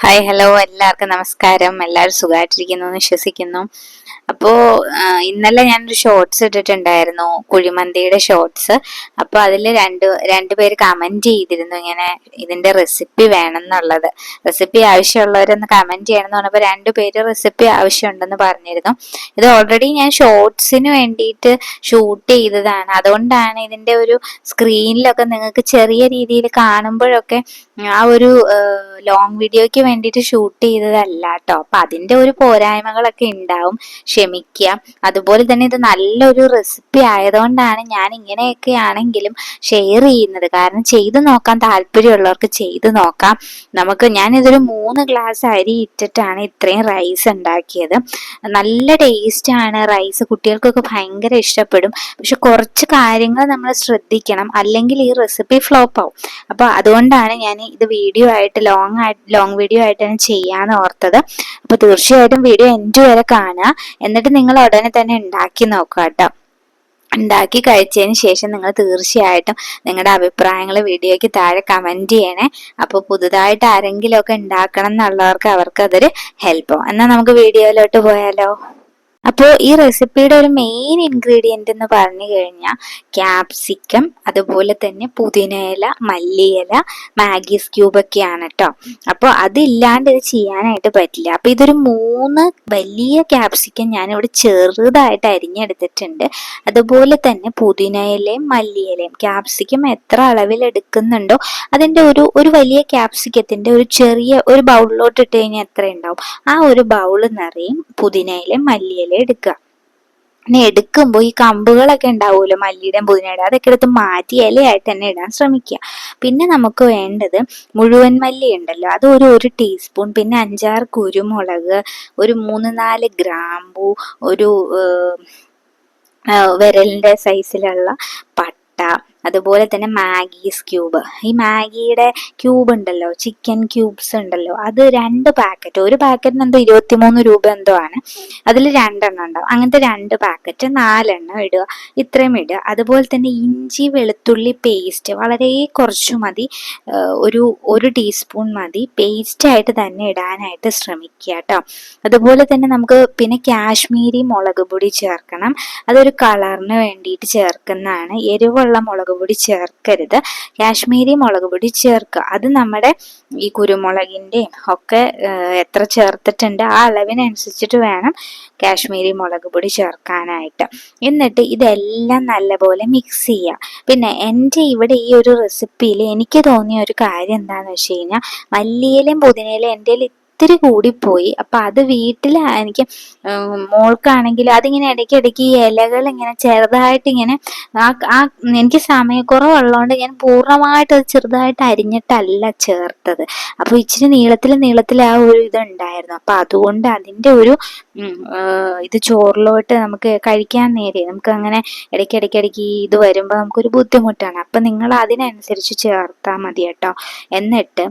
Hi hello എല്ലാവർക്കും നമസ്കാരം. എല്ലാവരും സുഖമായിട്ടിരിക്കുന്നു എന്ന് വിശ്വസിക്കുന്നു. അപ്പോൾ ഇന്നലെ ഞാനൊരു ഷോർട്സ് ഇട്ടിട്ടുണ്ടായിരുന്നു, കുഴിമന്തിയുടെ ഷോർട്സ്. അപ്പോൾ അതിൽ രണ്ടുപേര് കമന്റ് ചെയ്തിരുന്നു ഇങ്ങനെ ഇതിന്റെ റെസിപ്പി വേണം എന്നുള്ളത്. റെസിപ്പി ആവശ്യമുള്ളവരൊന്ന് കമന്റ് ചെയ്യണം എന്ന് പറഞ്ഞപ്പോൾ രണ്ടുപേര് റെസിപ്പി ആവശ്യമുണ്ടെന്ന് പറഞ്ഞിരുന്നു. ഇത് ഓൾറെഡി ഞാൻ ഷോർട്സിന് വേണ്ടിയിട്ട് ഷൂട്ട് ചെയ്തതാണ്. അതുകൊണ്ടാണ് ഇതിന്റെ ഒരു സ്ക്രീനിലൊക്കെ നിങ്ങൾക്ക് ചെറിയ രീതിയിൽ കാണുമ്പോഴൊക്കെ ആ ഒരു ലോങ് വീഡിയോയ്ക്ക് വേണ്ടിയിട്ട് ഷൂട്ട് ചെയ്തതല്ല കേട്ടോ. അപ്പൊ അതിന്റെ ഒരു പോരായ്മകളൊക്കെ ഉണ്ടാവും, ക്ഷമിക്കുക. അതുപോലെ തന്നെ ഇത് നല്ലൊരു റെസിപ്പി ആയതുകൊണ്ടാണ് ഞാൻ ഇങ്ങനെയൊക്കെ ആണെങ്കിലും ഷെയർ ചെയ്യുന്നത്. കാരണം ചെയ്തു നോക്കാൻ താല്പര്യമുള്ളവർക്ക് ചെയ്തു നോക്കാം. ഞാനിതൊരു 3 ഗ്ലാസ് അരി ഇട്ടിട്ടാണ് ഇത്രയും റൈസ് ഉണ്ടാക്കിയത്. നല്ല ടേസ്റ്റ് ആണ് റൈസ്, കുട്ടികൾക്കൊക്കെ ഭയങ്കര ഇഷ്ടപ്പെടും. പക്ഷെ കുറച്ച് കാര്യങ്ങൾ നമ്മൾ ശ്രദ്ധിക്കണം, അല്ലെങ്കിൽ ഈ റെസിപ്പി ഫ്ലോപ്പ് ആവും. അപ്പൊ അതുകൊണ്ടാണ് ഞാൻ ഇത് ലോങ് വീഡിയോ ആയിട്ടാണ് ചെയ്യാന്ന് ഓർത്തത്. അപ്പൊ തീർച്ചയായിട്ടും വീഡിയോ എൻഡ് വരെ കാണുക. എന്നിട്ട് നിങ്ങൾ ഉടനെ തന്നെ ഉണ്ടാക്കി നോക്കുക കേട്ടോ. ഉണ്ടാക്കി കഴിച്ചതിന് ശേഷം നിങ്ങൾ തീർച്ചയായിട്ടും നിങ്ങളുടെ അഭിപ്രായങ്ങൾ വീഡിയോയ്ക്ക് താഴെ കമന്റ് ചെയ്യണേ. അപ്പോൾ പുതുതായിട്ട് ആരെങ്കിലും ഒക്കെ ഉണ്ടാക്കണം എന്നുള്ളവർക്ക് അവർക്ക് അതൊരു ഹെൽപ്പ്. എന്നാൽ നമുക്ക് വീഡിയോയിലോട്ട് പോയാലോ. അപ്പോൾ ഈ റെസിപ്പിയുടെ ഒരു മെയിൻ ഇൻഗ്രീഡിയന്റ് എന്ന് പറഞ്ഞു കഴിഞ്ഞാൽ ക്യാപ്സിക്കം, അതുപോലെ തന്നെ പുതിനയില, മല്ലിയില, മാഗീസ് ക്യൂബ് ഒക്കെയാണ് കേട്ടോ. അപ്പോൾ അതില്ലാണ്ട് ഇത് ചെയ്യാനായിട്ട് പറ്റില്ല. അപ്പോൾ ഇതൊരു 3 വലിയ ക്യാപ്സിക്കം ഞാനിവിടെ ചെറുതായിട്ട് അരിഞ്ഞെടുത്തിട്ടുണ്ട്. അതുപോലെ തന്നെ പുതിനയിലയും മല്ലിയിലയും. ക്യാപ്സിക്കം എത്ര അളവിൽ എടുക്കുന്നുണ്ടോ അതിന്റെ ഒരു വലിയ ക്യാപ്സിക്കത്തിന്റെ ഒരു ബൗളിലോട്ട് ഇട്ട് കഴിഞ്ഞാൽ എത്ര ഉണ്ടാവും, ആ ഒരു ബൗൾ നിറയും പുതിനയിലയും മല്ലിയിലയും എടുക്കുക. പിന്നെ എടുക്കുമ്പോൾ ഈ കമ്പുകളൊക്കെ ഉണ്ടാവുമല്ലോ മല്ലിയുടെയും പുതിനയുടെ, അതൊക്കെ എടുത്ത് മാറ്റി ഇലയായിട്ട് തന്നെ ഇടാൻ ശ്രമിക്കുക. പിന്നെ നമുക്ക് വേണ്ടത് മുഴുവൻ മല്ലി ഉണ്ടല്ലോ, അത് ഒരു ടീസ്പൂൺ, പിന്നെ 5-6 കുരുമുളക്, ഒരു 3-4 ഗ്രാമ്പൂ, ഒരു വിരലിന്റെ സൈസിലുള്ള പട്ട, അതുപോലെ തന്നെ മാഗീസ് ക്യൂബ്. ഈ മാഗിയുടെ ക്യൂബ് ഉണ്ടല്ലോ, ചിക്കൻ ക്യൂബ്സ് ഉണ്ടല്ലോ, അത് 2 പാക്കറ്റ്, ഒരു പാക്കറ്റിന് എന്തോ 23 രൂപ എന്തോ ആണ്. അതിൽ 2 എണ്ണം ഉണ്ടാവും. അങ്ങനത്തെ 2 പാക്കറ്റ് 4 എണ്ണം ഇടുക, ഇത്രയും ഇടുക. അതുപോലെ തന്നെ ഇഞ്ചി വെളുത്തുള്ളി പേസ്റ്റ് വളരെ കുറച്ച് മതി, ഒരു ടീസ്പൂൺ മതി. പേസ്റ്റ് ആയിട്ട് തന്നെ ഇടാനായിട്ട് ശ്രമിക്കുക കേട്ടോ. അതുപോലെ തന്നെ നമുക്ക് പിന്നെ കാശ്മീരി മുളക് പൊടി ചേർക്കണം. അതൊരു കളറിന് വേണ്ടിയിട്ട് ചേർക്കുന്നതാണ്. എരിവുള്ള മുളക് പൊടി ചേർക്കരുത്, കാശ്മീരി മുളക് പൊടി ചേർക്കുക. അത് നമ്മുടെ ഈ കുരുമുളകിൻ്റെയും ഒക്കെ എത്ര ചേർത്തിട്ടുണ്ട് ആ അളവിനനുസരിച്ചിട്ട് വേണം കാശ്മീരി മുളക് പൊടി ചേർക്കാനായിട്ട്. എന്നിട്ട് ഇതെല്ലാം നല്ലപോലെ മിക്സ് ചെയ്യുക. പിന്നെ എൻ്റെ ഇവിടെ ഈ ഒരു റെസിപ്പിയിൽ എനിക്ക് തോന്നിയ ഒരു കാര്യം എന്താണെന്ന് വെച്ച് കഴിഞ്ഞാൽ, മല്ലിയിലയും പുതിനയിലയും എൻ്റെ ഇത്തിരി കൂടിപ്പോയി. അപ്പൊ അത് വീട്ടിൽ എനിക്ക് മോൾക്കാണെങ്കിൽ അതിങ്ങനെ ഇടയ്ക്കിടയ്ക്ക് ഈ ഇലകൾ ഇങ്ങനെ ചെറുതായിട്ട് ഇങ്ങനെ എനിക്ക് സമയക്കുറവുള്ളതുകൊണ്ട് ഞാൻ പൂർണ്ണമായിട്ട് അത് ചെറുതായിട്ട് അരിഞ്ഞിട്ടല്ല ചേർത്തത്. അപ്പൊ ഇച്ചിരി നീളത്തിൽ ആ ഒരു ഇതുണ്ടായിരുന്നു. അപ്പൊ അതുകൊണ്ട് അതിന്റെ ഒരു ഇത് ചോറിലോട്ട് നമുക്ക് കഴിക്കാൻ നേരെ നമുക്ക് അങ്ങനെ ഇടയ്ക്കിടയ്ക്ക് ഇത് വരുമ്പോൾ നമുക്കൊരു ബുദ്ധിമുട്ടാണ്. അപ്പൊ നിങ്ങൾ അതിനനുസരിച്ച് ചേർത്താൽ മതി കേട്ടോ. എന്നിട്ട്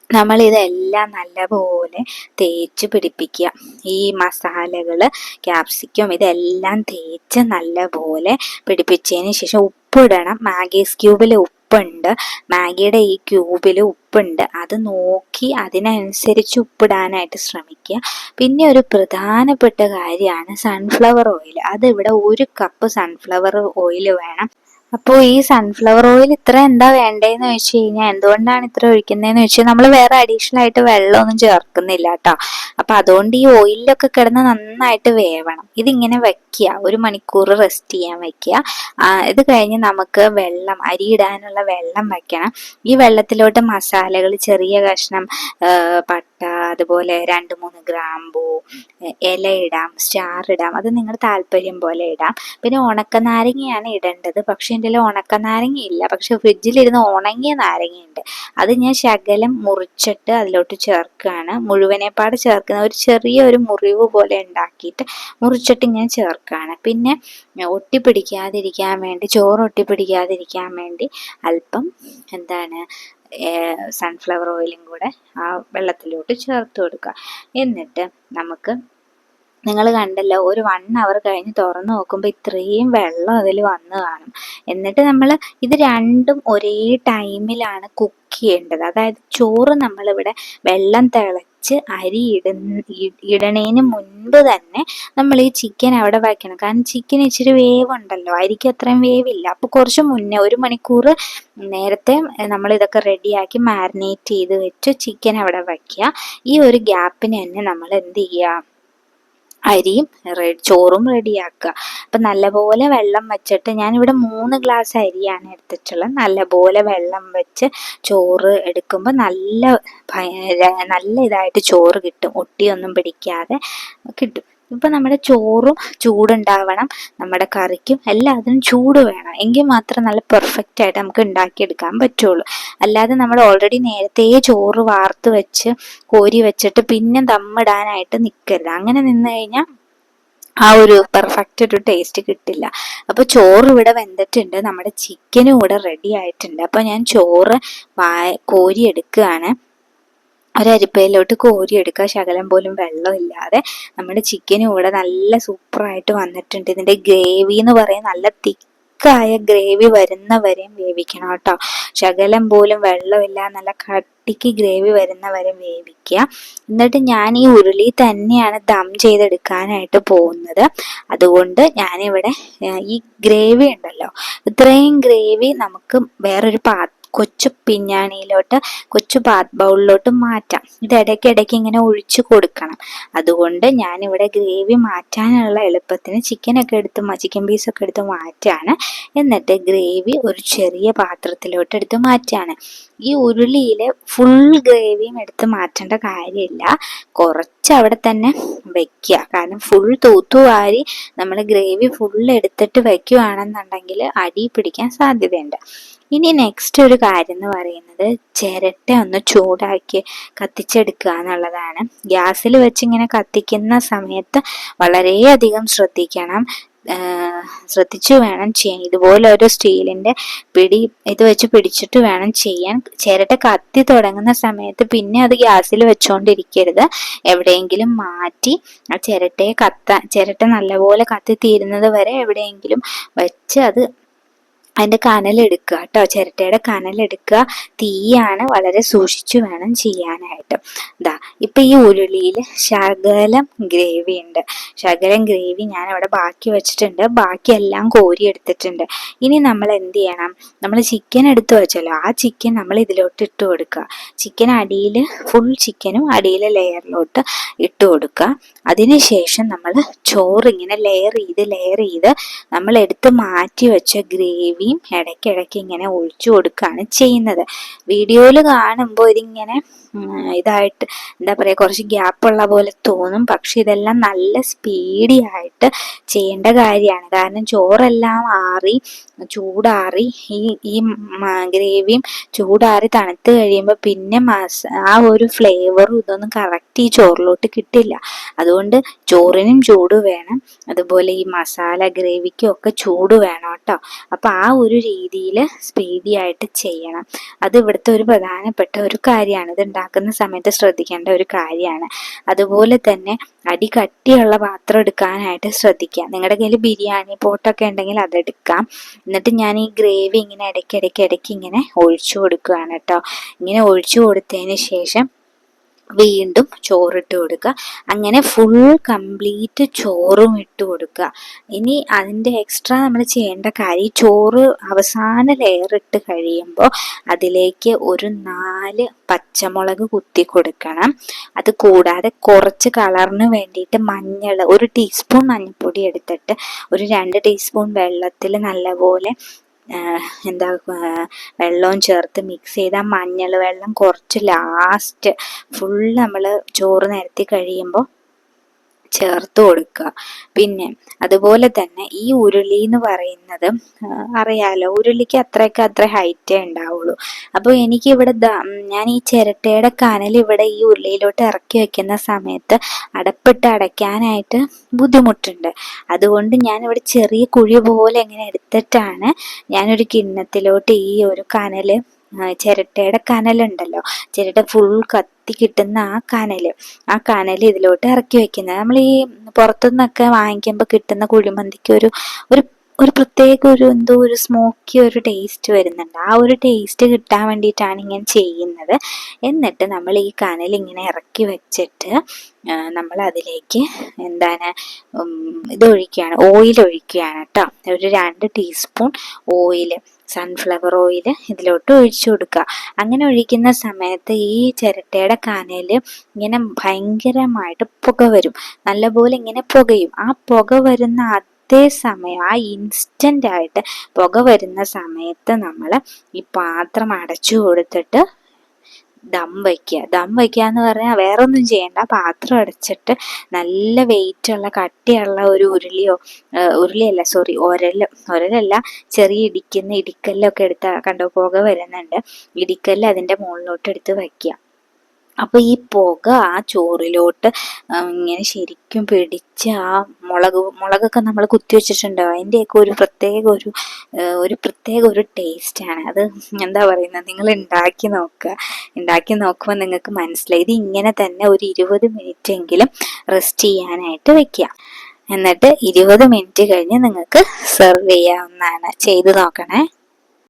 നമ്മൾ ഇതെല്ലാം നല്ലപോലെ തേച്ച് പിടിപ്പിക്കുക. ഈ മസാലകൾ, ക്യാപ്സിക്കം ഇതെല്ലാം തേച്ച് നല്ലപോലെ പിടിപ്പിച്ചതിന് ശേഷം ഉപ്പിടണം. മാഗീസ് ക്യൂബിൽ ഉപ്പുണ്ട്, മാഗിയുടെ ഈ ക്യൂബിൽ ഉപ്പുണ്ട്. അത് നോക്കി അതിനനുസരിച്ച് ഉപ്പിടാനായിട്ട് ശ്രമിക്കുക. പിന്നെ ഒരു പ്രധാനപ്പെട്ട കാര്യമാണ് സൺഫ്ലവർ ഓയിൽ. അതിവിടെ 1 കപ്പ് സൺഫ്ലവർ ഓയിൽ വേണം. അപ്പോൾ ഈ സൺഫ്ലവർ ഓയിൽ ഇത്ര എന്താ വേണ്ടതെന്ന് വെച്ച് കഴിഞ്ഞാൽ, എന്തുകൊണ്ടാണ് ഇത്ര ഒഴിക്കുന്നതെന്ന് വെച്ചാൽ നമ്മൾ വേറെ അഡീഷണൽ ആയിട്ട് വെള്ളമൊന്നും ചേർക്കുന്നില്ല കേട്ടോ. അപ്പൊ അതുകൊണ്ട് ഈ ഓയിലൊക്കെ കിടന്ന് നന്നായിട്ട് വേവണം. ഇതിങ്ങനെ വെക്കുക, 1 മണിക്കൂർ റെസ്റ്റ് ചെയ്യാൻ വെക്കുക. ഇത് കഴിഞ്ഞ് നമുക്ക് അരി ഇടാനുള്ള വെള്ളം വെക്കണം. ഈ വെള്ളത്തിലോട്ട് മസാലകൾ, ചെറിയ കഷ്ണം പട്ട, അതുപോലെ 2-3 ഗ്രാമ്പൂ, ഇല ഇടാം, സ്റ്റാർ ഇടാം, അത് നിങ്ങളുടെ താല്പര്യം പോലെ ഇടാം. പിന്നെ ഉണക്കനാരങ്ങയാണ് ഇടേണ്ടത്. പക്ഷെ എൻ്റെ ഉണക്കനാരങ്ങ ഇല്ല, പക്ഷെ ഫ്രിഡ്ജിലിരുന്ന് ഉണങ്ങിയ നാരങ്ങയുണ്ട്. അത് ഞാൻ ശകലം മുറിച്ചിട്ട് അതിലോട്ട് ചേർക്കുകയാണ്. മുഴുവനെപ്പാട് ചേർക്കുന്ന ഒരു ചെറിയൊരു മുറിവ് പോലെ ഉണ്ടാക്കിയിട്ട് മുറിച്ചിട്ട് ഇങ്ങനെ ചേർക്കുകയാണ്. പിന്നെ ചോറ് ഒട്ടിപ്പിടിക്കാതിരിക്കാൻ വേണ്ടി അല്പം സൺഫ്ലവർ ഓയിലും കൂടെ ആ വെള്ളത്തിലോട്ട് ചേർത്ത് കൊടുക്കുക. എന്നിട്ട് നമുക്ക് നിങ്ങൾ കണ്ടല്ലോ, ഒരു 1 hour കഴിഞ്ഞ് തുറന്നു നോക്കുമ്പോൾ ഇത്രയും വെള്ളം അതിൽ വന്ന് കാണും. എന്നിട്ട് നമ്മൾ ഇത് രണ്ടും ഒരേ ടൈമിലാണ് കുക്ക് ചെയ്യേണ്ടത്. അതായത് ചോറ് നമ്മളിവിടെ വെള്ളം തിളച്ച് അരി ഇടണേന് മുൻപ് തന്നെ നമ്മൾ ഈ ചിക്കൻ അവിടെ വയ്ക്കണം. കാരണം ചിക്കൻ ഇച്ചിരി വേവുണ്ടല്ലോ, അരിക്ക് അത്രയും വേവില്ല. അപ്പോൾ കുറച്ച് മുന്നേ 1 മണിക്കൂർ നേരത്തെ നമ്മൾ ഇതൊക്കെ റെഡിയാക്കി മാരിനേറ്റ് ചെയ്ത് വെച്ച് ചിക്കൻ അവിടെ വയ്ക്കുക. ഈ ഒരു ഗ്യാപ്പിന് തന്നെ നമ്മൾ എന്ത് ചെയ്യുക, അരിയും ചോറും റെഡിയാക്കുക. അപ്പം നല്ലപോലെ വെള്ളം വെച്ചിട്ട്, ഞാനിവിടെ 3 ഗ്ലാസ് അരിയാണ് എടുത്തിട്ടുള്ളത്. നല്ലപോലെ വെള്ളം വെച്ച് ചോറ് എടുക്കുമ്പോൾ നല്ല ഇതായിട്ട് ചോറ് കിട്ടും, ഒട്ടിയൊന്നും പിടിക്കാതെ കിട്ടും. ഇപ്പം നമ്മുടെ ചോറും ചൂടുണ്ടാവണം, നമ്മുടെ കറിക്കും എല്ലാത്തിനും ചൂട് വേണം. എങ്കിൽ മാത്രം നല്ല പെർഫെക്റ്റ് ആയിട്ട് നമുക്ക് ഉണ്ടാക്കിയെടുക്കാൻ പറ്റുള്ളൂ. അല്ലാതെ നമ്മൾ ഓൾറെഡി നേരത്തെ ചോറ് വാർത്ത് വെച്ച് കോരി വെച്ചിട്ട് പിന്നെ ദമ്മിടാനായിട്ട് നിൽക്കരുത്. അങ്ങനെ നിന്ന് കഴിഞ്ഞാൽ ആ ഒരു പെർഫെക്റ്റ് ഒരു ടേസ്റ്റ് കിട്ടില്ല. അപ്പോൾ ചോറ് ഇവിടെ വെന്തിട്ടുണ്ട്, നമ്മുടെ ചിക്കനും ഇവിടെ റെഡി ആയിട്ടുണ്ട്. അപ്പോൾ ഞാൻ ചോറ് കോരി എടുക്കുകയാണ്. ഒരരിപ്പയിലോട്ട് കോരി എടുക്കുക, ശകലം പോലും വെള്ളമില്ലാതെ. നമ്മുടെ ചിക്കനും ഇവിടെ നല്ല സൂപ്പറായിട്ട് വന്നിട്ടുണ്ട്. ഇതിൻ്റെ ഗ്രേവി എന്ന് പറയുന്നത് നല്ല തിക്കായ ഗ്രേവി വരുന്നവരെയും വേവിക്കണം കേട്ടോ. ശകലം പോലും വെള്ളമില്ല, നല്ല കട്ടിക്ക് ഗ്രേവി വരുന്നവരെ വേവിക്കുക. എന്നിട്ട് ഞാൻ ഈ ഉരുളി തന്നെയാണ് ദം ചെയ്തെടുക്കാനായിട്ട് പോകുന്നത്. അതുകൊണ്ട് ഞാനിവിടെ ഈ ഗ്രേവി ഉണ്ടല്ലോ, ഇത്രയും ഗ്രേവി നമുക്ക് വേറൊരു കൊച്ചു പിഞ്ഞാണിയിലോട്ട്, കൊച്ചു ബൗളിലോട്ട് മാറ്റാം. ഇത് ഇടയ്ക്കിടയ്ക്ക് ഇങ്ങനെ ഒഴിച്ചു കൊടുക്കണം. അതുകൊണ്ട് ഞാനിവിടെ ഗ്രേവി മാറ്റാനുള്ള എളുപ്പത്തിന് ചിക്കൻ പീസൊക്കെ എടുത്ത് മാറ്റാണ്. എന്നിട്ട് ഗ്രേവി ഒരു ചെറിയ പാത്രത്തിലോട്ട് എടുത്ത് മാറ്റാണ്. ഈ ഉരുളിയിൽ ഫുൾ ഗ്രേവിയും എടുത്ത് മാറ്റേണ്ട കാര്യമില്ല, കുറച്ച് അവിടെ തന്നെ വെക്കുക. കാരണം ഫുൾ തൂത്തുവാരി നമ്മൾ ഗ്രേവി ഫുൾ എടുത്തിട്ട് വെക്കുകയാണെന്നുണ്ടെങ്കിൽ അടി പിടിക്കാൻ സാധ്യതയുണ്ട്. ഇനി നെക്സ്റ്റ് ഒരു കാര്യം എന്ന് പറയുന്നത്, ചിരട്ട ഒന്ന് ചൂടാക്കി കത്തിച്ചെടുക്കുക എന്നുള്ളതാണ്. ഗ്യാസിൽ വെച്ച് ഇങ്ങനെ കത്തിക്കുന്ന സമയത്ത് വളരെയധികം ശ്രദ്ധിച്ചു വേണം ചെയ്യാൻ. ഇതുപോലെ ഒരു സ്റ്റീലിൻ്റെ പിടി ഇത് വെച്ച് പിടിച്ചിട്ട് വേണം ചെയ്യാൻ. ചിരട്ട കത്തി തുടങ്ങുന്ന സമയത്ത് പിന്നെ അത് ഗ്യാസിൽ വെച്ചുകൊണ്ടിരിക്കരുത്, എവിടെയെങ്കിലും മാറ്റി ആ ചിരട്ട നല്ലപോലെ കത്തി തീരുന്നത് വരെ എവിടെയെങ്കിലും വെച്ച് അതിൻ്റെ കനലെടുക്കുക കേട്ടോ, ചിരട്ടയുടെ കനലെടുക്കുക. തീയാണ്, വളരെ സൂക്ഷിച്ചു വേണം ചെയ്യാനായിട്ട്. ഇപ്പം ഈ ഉരുളിയിൽ ശകലം ഗ്രേവി ഉണ്ട്. ശകലം ഗ്രേവി ഞാൻ അവിടെ ബാക്കി വെച്ചിട്ടുണ്ട്, ബാക്കിയെല്ലാം കോരി എടുത്തിട്ടുണ്ട്. ഇനി നമ്മൾ എന്ത് ചെയ്യണം, നമ്മൾ ചിക്കൻ എടുത്തു വെച്ചല്ലോ, ആ ചിക്കൻ നമ്മൾ ഇതിലോട്ട് ഇട്ട് കൊടുക്കുക. ചിക്കൻ അടിയിൽ, ഫുൾ ചിക്കനും അടിയിലെ ലെയറിലോട്ട് ഇട്ട് കൊടുക്കുക. അതിനുശേഷം നമ്മൾ ചോറ് ഇങ്ങനെ ലെയർ ചെയ്ത് നമ്മൾ എടുത്ത് മാറ്റി വെച്ച ഗ്രേവിയും ഇടയ്ക്കിടയ്ക്ക് ഇങ്ങനെ ഒഴിച്ചു കൊടുക്കുകയാണ് ചെയ്യുന്നത്. വീഡിയോയിൽ കാണുമ്പോൾ ഇതിങ്ങനെ ഇതായിട്ട് എന്താ പറയുക, കുറച്ച് ഗ്യാപ്പുള്ള പോലെ തോന്നും. പക്ഷെ ഇതെല്ലാം നല്ല സ്പീഡി ആയിട്ട് ചെയ്യേണ്ട കാര്യമാണ്. കാരണം ചോറെല്ലാം ചൂടാറി ഈ ഗ്രേവിയും ചൂടാറി തണുത്ത് കഴിയുമ്പോൾ പിന്നെ ആ ഒരു ഫ്ലേവറും ഇതൊന്നും കറക്റ്റ് ഈ ചോറിലോട്ട് കിട്ടില്ല. അതുകൊണ്ട് ചോറിനും ചൂട് വേണം, അതുപോലെ ഈ മസാല ഗ്രേവിക്കും ഒക്കെ ചൂട് വേണം കേട്ടോ. അപ്പം ആ ഒരു രീതിയിൽ സ്പീഡി ആയിട്ട് ചെയ്യണം. അത് ഇവിടുത്തെ ഒരു പ്രധാനപ്പെട്ട ഒരു കാര്യമാണ്, ഇത് ഉണ്ടാക്കുന്ന സമയത്ത് ശ്രദ്ധിക്കേണ്ട ഒരു കാര്യമാണ്. അതുപോലെ തന്നെ അടി കട്ടിയുള്ള പാത്രം എടുക്കാനായിട്ട് ശ്രദ്ധിക്കുക. നിങ്ങളുടെ കയ്യിൽ ബിരിയാണി പോട്ടൊക്കെ ഉണ്ടെങ്കിൽ അതെടുക്കാം. എന്നിട്ട് ഞാൻ ഈ ഗ്രേവി ഇങ്ങനെ ഇടയ്ക്കിടയ്ക്ക് ഇങ്ങനെ ഒഴിച്ചു കൊടുക്കുകയാണ് കേട്ടോ. ഇങ്ങനെ ഒഴിച്ചു കൊടുത്തതിന് ശേഷം വീണ്ടും ചോറിട്ട് കൊടുക്കുക. അങ്ങനെ ഫുൾ കംപ്ലീറ്റ് ചോറും ഇട്ട് കൊടുക്കുക. ഇനി അതിൻ്റെ എക്സ്ട്രാ നമ്മൾ ചെയ്യേണ്ട കാര്യം, ചോറ് അവസാന ലെയർ ഇട്ട് കഴിയുമ്പോൾ അതിലേക്ക് ഒരു 4 പച്ചമുളക് കുത്തി കൊടുക്കണം. അത് കൂടാതെ കുറച്ച് കളറിന് വേണ്ടിയിട്ട് മഞ്ഞൾ, 1 ടീസ്പൂൺ മഞ്ഞൾപ്പൊടി എടുത്തിട്ട് ഒരു 2 ടീസ്പൂൺ വെള്ളത്തിൽ നല്ലപോലെ വെള്ളവും ചേർത്ത് മിക്സ് ചെയ്ത് ആ മഞ്ഞൾ വെള്ളം കുറച്ച് ലാസ്റ്റ് ഫുൾ നമ്മൾ ചോറ് നിരത്തി കഴിയുമ്പോൾ ചേർത്ത് കൊടുക്കുക. പിന്നെ അതുപോലെ തന്നെ ഈ ഉരുളി എന്ന് പറയുന്നത് അറിയാലോ, ഉരുളിക്ക് അത്ര ഹൈറ്റേ ഉണ്ടാവുള്ളൂ. അപ്പോൾ എനിക്കിവിടെ ഞാൻ ഈ ചിരട്ടയുടെ കനൽ ഇവിടെ ഈ ഉരുളിയിലോട്ട് ഇറക്കി വെക്കുന്ന സമയത്ത് അടപ്പിട്ട് അടയ്ക്കാനായിട്ട് ബുദ്ധിമുട്ടുണ്ട്. അതുകൊണ്ട് ഞാനിവിടെ ചെറിയ കുഴി പോലെ ഇങ്ങനെ എടുത്തിട്ടാണ് ഞാനൊരു കിണ്ണത്തിലോട്ട് ഈ ഒരു കനൽ ചിരട്ടയുടെ കനലുണ്ടല്ലോ, ചിരട്ട ഫുൾ കത്തി കിട്ടുന്ന ആ കനൽ ഇതിലോട്ട് ഇറക്കി വെക്കുന്നത്. നമ്മൾ ഈ പുറത്തുനിന്നൊക്കെ വാങ്ങിക്കുമ്പോൾ കിട്ടുന്ന കുഴിമന്തിക്ക് ഒരു ഒരു പ്രത്യേക എന്തോ ഒരു സ്മോക്കി ഒരു ടേസ്റ്റ് വരുന്നുണ്ട്. ആ ഒരു ടേസ്റ്റ് കിട്ടാൻ വേണ്ടിയിട്ടാണ് ഇങ്ങനെ ചെയ്യുന്നത്. എന്നിട്ട് നമ്മൾ ഈ കനൽ ഇങ്ങനെ ഇറക്കി വെച്ചിട്ട് നമ്മൾ അതിലേക്ക് എന്താണ് ഇതൊഴിക്കുകയാണ്, ഓയിൽ ഒഴിക്കുകയാണ് കേട്ടോ. ഒരു 2 ടീസ്പൂൺ ഓയിൽ, സൺഫ്ലവർ ഓയിൽ ഇതിലോട്ട് ഒഴിച്ചു കൊടുക്കുക. അങ്ങനെ ഒഴിക്കുന്ന സമയത്ത് ഈ ചിരട്ടയുടെ കനൽ ഇങ്ങനെ ഭയങ്കരമായിട്ട് പുക വരും, നല്ലപോലെ ഇങ്ങനെ പുകയും. ആ പുക വരുന്ന അതേ സമയം, ആ ഇൻസ്റ്റന്റ് ആയിട്ട് പുക വരുന്ന സമയത്ത് നമ്മൾ ഈ പാത്രം അടച്ചു കൊടുത്തിട്ട് ദം വയ്ക്കുക എന്ന് പറഞ്ഞാൽ വേറെ ഒന്നും ചെയ്യണ്ട. പാത്രം അടച്ചിട്ട് നല്ല വെയിറ്റുള്ള കട്ടിയുള്ള ഒരു ഉരുളിയല്ല, സോറി, ഒരലല്ല, ചെറിയ ഇടിക്കല്ലൊക്കെ എടുത്ത കണ്ടോ, പുക വരുന്നുണ്ട്. ഇടിക്കല്ല് അതിൻ്റെ മുകളിലോട്ട് എടുത്ത് വയ്ക്കുക. അപ്പൊ ഈ പുക ആ ചോറിലോട്ട് ഇങ്ങനെ ശരിക്കും പിടിച്ച് ആ മുളകൊക്കെ നമ്മൾ കുത്തി വെച്ചിട്ടുണ്ടാവും, അതിൻ്റെയൊക്കെ ഒരു പ്രത്യേക ഒരു ടേസ്റ്റാണ് അത്. എന്താ പറയുന്നത്, നിങ്ങൾ ഉണ്ടാക്കി നോക്കുമ്പോൾ നിങ്ങൾക്ക് മനസ്സിലായി. ഇത് ഇങ്ങനെ തന്നെ ഒരു 20 മിനിറ്റ് എങ്കിലും റെസ്റ്റ് ചെയ്യാനായിട്ട് വെക്കുക. എന്നിട്ട് 20 മിനിറ്റ് കഴിഞ്ഞ് നിങ്ങൾക്ക് സെർവ് ചെയ്യാവുന്നതാണ്. ചെയ്ത് നോക്കണേ.